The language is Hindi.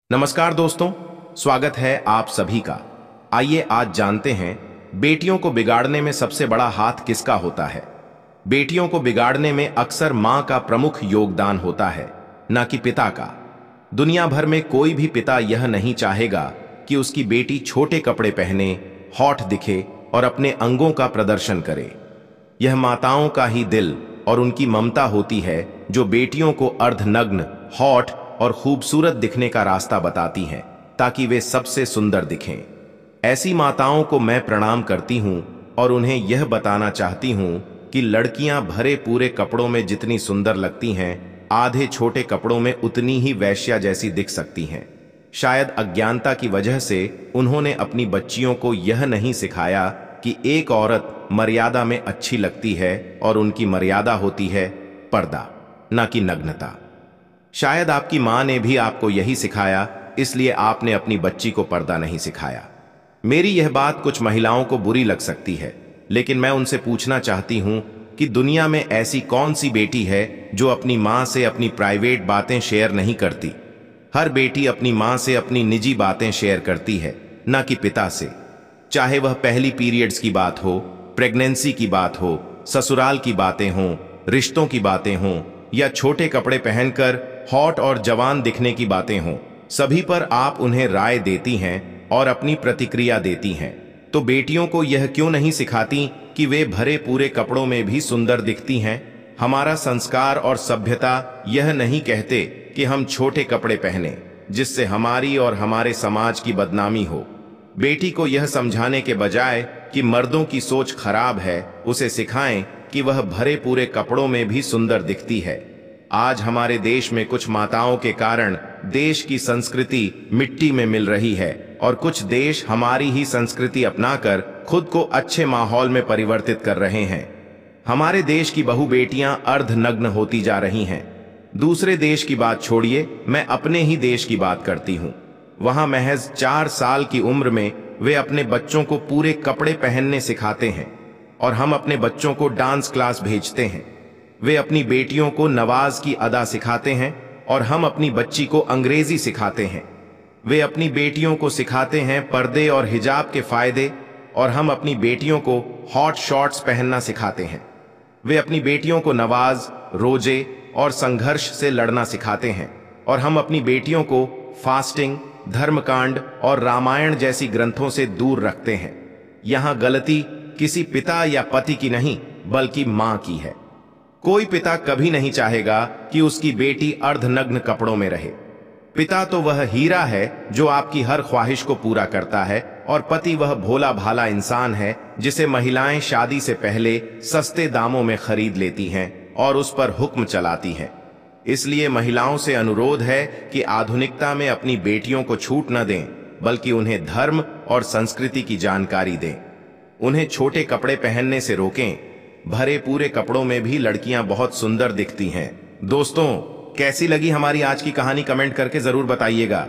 नमस्कार दोस्तों, स्वागत है आप सभी का। आइए आज जानते हैं बेटियों को बिगाड़ने में सबसे बड़ा हाथ किसका होता है। बेटियों को बिगाड़ने में अक्सर मां का प्रमुख योगदान होता है, न कि पिता का। दुनिया भर में कोई भी पिता यह नहीं चाहेगा कि उसकी बेटी छोटे कपड़े पहने, हॉट दिखे और अपने अंगों का प्रदर्शन करे। यह माताओं का ही दिल और उनकी ममता होती है जो बेटियों को अर्धनग्न, हॉट और खूबसूरत दिखने का रास्ता बताती हैं ताकि वे सबसे सुंदर दिखें। ऐसी माताओं को मैं प्रणाम करती हूं और उन्हें यह बताना चाहती हूं कि लड़कियां भरे पूरे कपड़ों में जितनी सुंदर लगती हैं, आधे छोटे कपड़ों में उतनी ही वेश्या जैसी दिख सकती हैं। शायद अज्ञानता की वजह से उन्होंने अपनी बच्चियों को यह नहीं सिखाया कि एक औरत मर्यादा में अच्छी लगती है और उनकी मर्यादा होती है पर्दा, न कि नग्नता। शायद आपकी मां ने भी आपको यही सिखाया, इसलिए आपने अपनी बच्ची को पर्दा नहीं सिखाया। मेरी यह बात कुछ महिलाओं को बुरी लग सकती है, लेकिन मैं उनसे पूछना चाहती हूं कि दुनिया में ऐसी कौन सी बेटी है जो अपनी मां से अपनी प्राइवेट बातें शेयर नहीं करती। हर बेटी अपनी मां से अपनी निजी बातें शेयर करती है, न कि पिता से। चाहे वह पहली पीरियड्स की बात हो, प्रेगनेंसी की बात हो, ससुराल की बातें हों, रिश्तों की बातें हों या छोटे कपड़े पहनकर हॉट और जवान दिखने की बातें हों, सभी पर आप उन्हें राय देती हैं और अपनी प्रतिक्रिया देती हैं। तो बेटियों को यह क्यों नहीं सिखाती कि वे भरे पूरे कपड़ों में भी सुंदर दिखती हैं। हमारा संस्कार और सभ्यता यह नहीं कहते कि हम छोटे कपड़े पहने जिससे हमारी और हमारे समाज की बदनामी हो। बेटी को यह समझाने के बजाय कि मर्दों की सोच खराब है, उसे सिखाएं कि वह भरे पूरे कपड़ों में भी सुंदर दिखती है। आज हमारे देश में कुछ माताओं के कारण देश की संस्कृति मिट्टी में मिल रही है और कुछ देश हमारी ही संस्कृति अपनाकर खुद को अच्छे माहौल में परिवर्तित कर रहे हैं। हमारे देश की बहु बेटियां अर्धनग्न होती जा रही हैं। दूसरे देश की बात छोड़िए, मैं अपने ही देश की बात करती हूं। वहां महज 4 साल की उम्र में वे अपने बच्चों को पूरे कपड़े पहनने सिखाते हैं और हम अपने बच्चों को डांस क्लास भेजते हैं। वे अपनी बेटियों को नवाज की अदा सिखाते हैं और हम अपनी बच्ची को अंग्रेजी सिखाते हैं। वे अपनी बेटियों को सिखाते हैं पर्दे और हिजाब के फायदे और हम अपनी बेटियों को हॉट शॉर्ट्स पहनना सिखाते हैं। वे अपनी बेटियों को नवाज, रोजे और संघर्ष से लड़ना सिखाते हैं और हम अपनी बेटियों को फास्टिंग, धर्मकांड और रामायण जैसी ग्रंथों से दूर रखते हैं। यहां गलती किसी पिता या पति की नहीं, बल्कि मां की है। कोई पिता कभी नहीं चाहेगा कि उसकी बेटी अर्धनग्न कपड़ों में रहे। पिता तो वह हीरा है जो आपकी हर ख्वाहिश को पूरा करता है और पति वह भोला भाला इंसान है जिसे महिलाएं शादी से पहले सस्ते दामों में खरीद लेती हैं और उस पर हुक्म चलाती हैं। इसलिए महिलाओं से अनुरोध है कि आधुनिकता में अपनी बेटियों को छूट न दें, बल्कि उन्हें धर्म और संस्कृति की जानकारी दें। उन्हें छोटे कपड़े पहनने से रोकें। भरे पूरे कपड़ों में भी लड़कियां बहुत सुंदर दिखती हैं। दोस्तों, कैसी लगी हमारी आज की कहानी कमेंट करके जरूर बताइएगा।